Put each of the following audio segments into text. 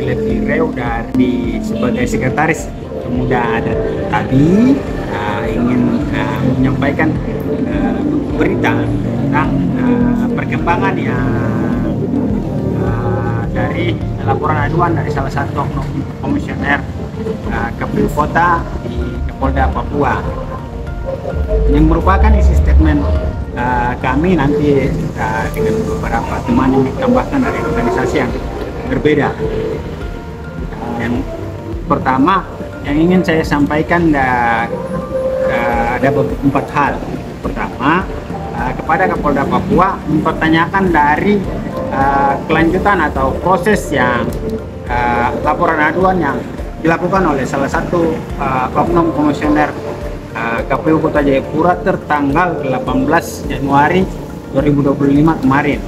Filippi Reo dari sebagai sekretaris pemuda adat tadi ingin menyampaikan berita tentang perkembangan yang dari laporan aduan dari salah satu oknum komisioner KPU Kota di Kapolda Papua yang merupakan isi statement kami nanti dengan beberapa teman yang ditambahkan dari organisasi yang berbeda. Yang pertama yang ingin saya sampaikan ada 4 hal. Pertama, kepada Kapolda Papua mempertanyakan dari kelanjutan atau proses yang laporan aduan yang dilakukan oleh salah satu oknum komisioner KPU Kota Jayapura tertanggal 18 Januari 2025 kemarin.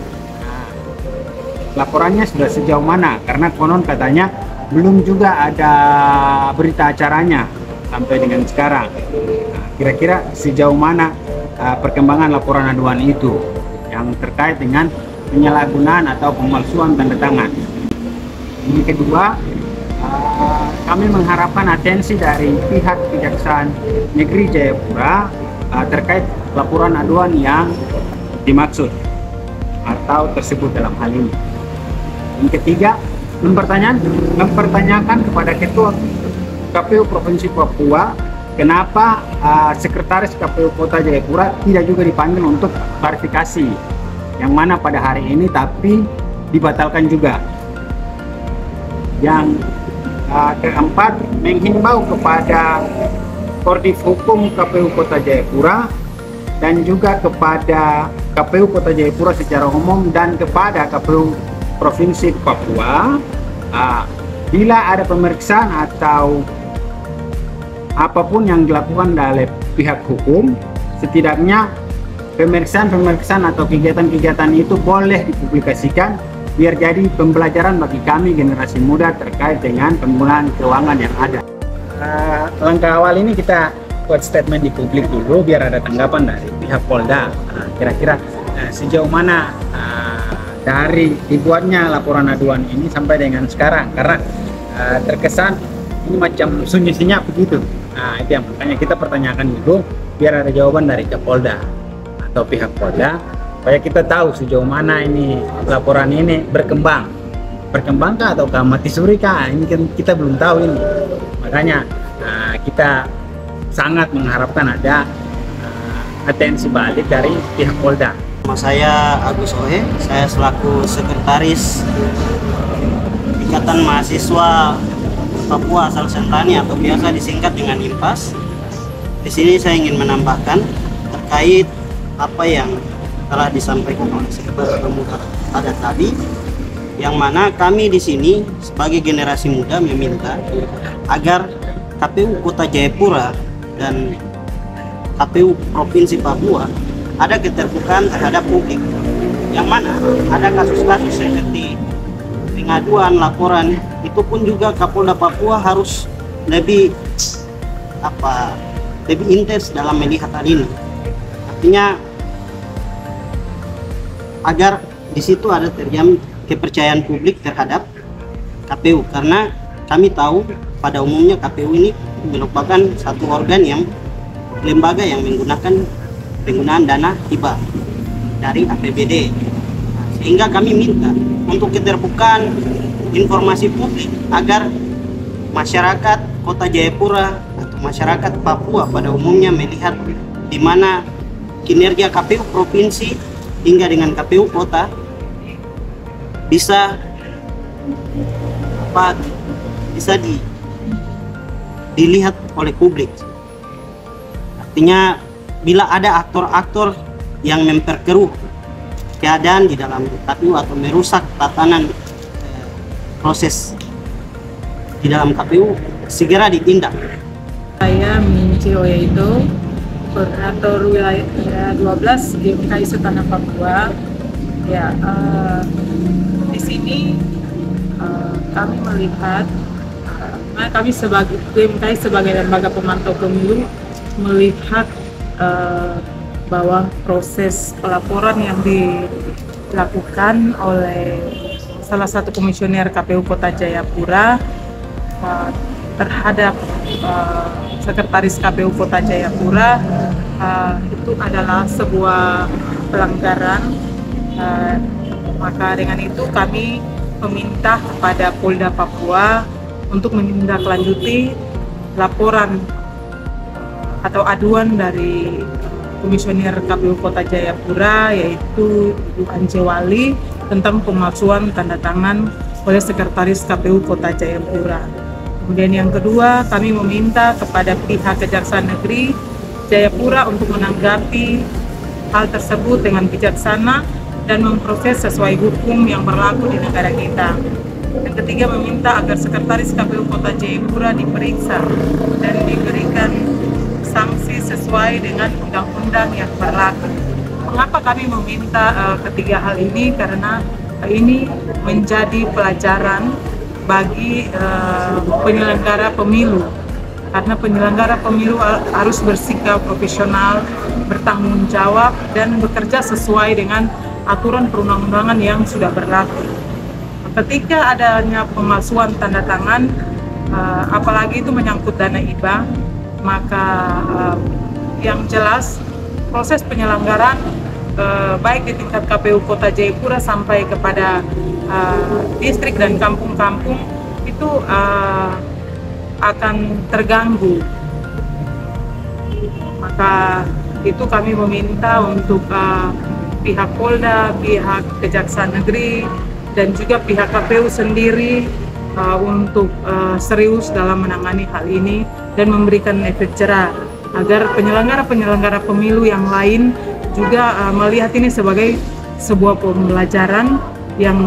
Laporannya sudah sejauh mana? Karena konon katanya belum juga ada berita acaranya sampai dengan sekarang. Kira-kira sejauh mana perkembangan laporan aduan itu yang terkait dengan penyalahgunaan atau pemalsuan tanda tangan. Yang kedua, kami mengharapkan atensi dari pihak Kejaksaan Negeri Jayapura terkait laporan aduan yang dimaksud atau tersebut dalam hal ini. Yang ketiga, mempertanyakan kepada Ketua KPU Provinsi Papua kenapa Sekretaris KPU Kota Jayapura tidak juga dipanggil untuk klarifikasi, yang mana pada hari ini tapi dibatalkan juga. Yang keempat, menghimbau kepada Koordif Hukum KPU Kota Jayapura dan juga kepada KPU Kota Jayapura secara umum dan kepada KPU Provinsi Papua, bila ada pemeriksaan atau apapun yang dilakukan oleh pihak hukum, setidaknya pemeriksaan atau kegiatan-kegiatan itu boleh dipublikasikan biar jadi pembelajaran bagi kami generasi muda terkait dengan penggunaan keuangan yang ada. Langkah awal ini kita buat statement di publik dulu biar ada tanggapan dari pihak Polda. Kira-kira sejauh mana dari dibuatnya laporan aduan ini sampai dengan sekarang, karena terkesan ini macam sunyi-sunyi begitu. Itu yang makanya kita pertanyakan dulu biar ada jawaban dari Kapolda atau pihak Polda, supaya kita tahu sejauh mana ini laporan ini berkembangkah ataukah mati suri kah, ini kan kita belum tahu ini. Makanya kita sangat mengharapkan ada atensi balik dari pihak Polda. Nama saya Agus Ohe, saya selaku Sekretaris Ikatan Mahasiswa Papua Asal Sentani atau biasa disingkat dengan IMPAS. Di sini saya ingin menambahkan terkait apa yang telah disampaikan oleh Sekretaris Pemuda Adat tadi, yang mana kami di sini sebagai generasi muda meminta agar KPU Kota Jayapura dan KPU Provinsi Papua ada keterbukaan terhadap publik, yang mana ada kasus-kasus seperti pengaduan, laporan, itu pun juga Kapolda Papua harus lebih intens dalam melihat hal ini. Artinya agar di situ ada terjamin kepercayaan publik terhadap KPU, karena kami tahu pada umumnya KPU ini merupakan satu organ yang lembaga yang menggunakan penggunaan dana hibah dari APBD. Sehingga kami minta untuk keterbukaan informasi publik agar masyarakat Kota Jayapura atau masyarakat Papua pada umumnya melihat di mana kinerja KPU provinsi hingga dengan KPU kota bisa dilihat oleh publik. Artinya bila ada aktor-aktor yang memperkeruh keadaan di dalam KPU atau merusak tatanan proses di dalam KPU, segera ditindak. Saya Minci Oyeito, Koordinator Wilayah 12 GMKI Sultan Papua. Ya, di sini kami melihat, kami sebagai GMKI sebagai lembaga pemantau pemilu melihat bahwa proses pelaporan yang dilakukan oleh salah satu komisioner KPU Kota Jayapura terhadap Sekretaris KPU Kota Jayapura itu adalah sebuah pelanggaran. Maka dengan itu kami meminta kepada Polda Papua untuk menindaklanjuti laporan atau aduan dari Komisioner KPU Kota Jayapura, yaitu Ibu Anjewali, tentang pemalsuan tanda tangan oleh Sekretaris KPU Kota Jayapura. Kemudian yang kedua, kami meminta kepada pihak Kejaksaan Negeri Jayapura untuk menanggapi hal tersebut dengan bijaksana dan memproses sesuai hukum yang berlaku di negara kita. Yang ketiga, meminta agar Sekretaris KPU Kota Jayapura diperiksa dan diberikan sanksi sesuai dengan undang-undang yang berlaku. Mengapa kami meminta ketiga hal ini? Karena ini menjadi pelajaran bagi penyelenggara pemilu. Karena penyelenggara pemilu harus bersikap profesional, bertanggung jawab, dan bekerja sesuai dengan aturan perundang-undangan yang sudah berlaku. Ketika adanya pemalsuan tanda tangan, apalagi itu menyangkut dana hibah, maka yang jelas proses penyelenggaraan baik di tingkat KPU Kota Jayapura sampai kepada distrik dan kampung-kampung itu akan terganggu. Maka itu kami meminta untuk pihak Polda, pihak Kejaksaan Negeri, dan juga pihak KPU sendiri untuk serius dalam menangani hal ini dan memberikan efek jerah agar penyelenggara-penyelenggara pemilu yang lain juga melihat ini sebagai sebuah pembelajaran yang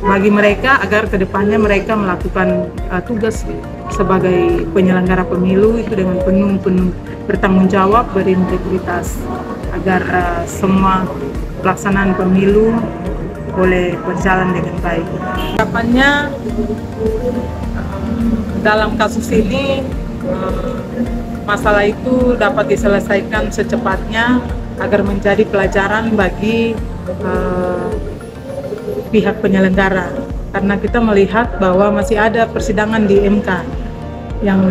bagi mereka agar kedepannya mereka melakukan tugas sebagai penyelenggara pemilu itu dengan penuh bertanggung jawab, berintegritas, agar semua pelaksanaan pemilu boleh berjalan dengan baik. Harapannya dalam kasus ini masalah itu dapat diselesaikan secepatnya agar menjadi pelajaran bagi pihak penyelenggara, karena kita melihat bahwa masih ada persidangan di MK yang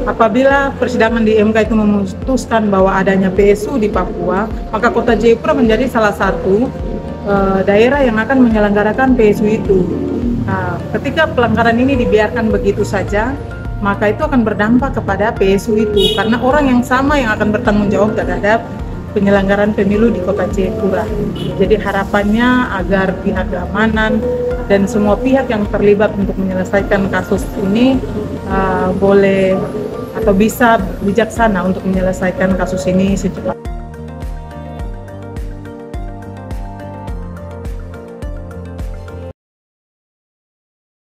apabila persidangan di MK itu memutuskan bahwa adanya PSU di Papua, maka Kota Jayapura menjadi salah satu daerah yang akan menyelenggarakan PSU itu. Nah, ketika pelanggaran ini dibiarkan begitu saja, maka itu akan berdampak kepada PSU itu, karena orang yang sama yang akan bertanggung jawab terhadap penyelenggaraan pemilu di Kota Jayapura. Jadi harapannya agar pihak keamanan dan semua pihak yang terlibat untuk menyelesaikan kasus ini boleh atau bisa bijaksana untuk menyelesaikan kasus ini secepatnya.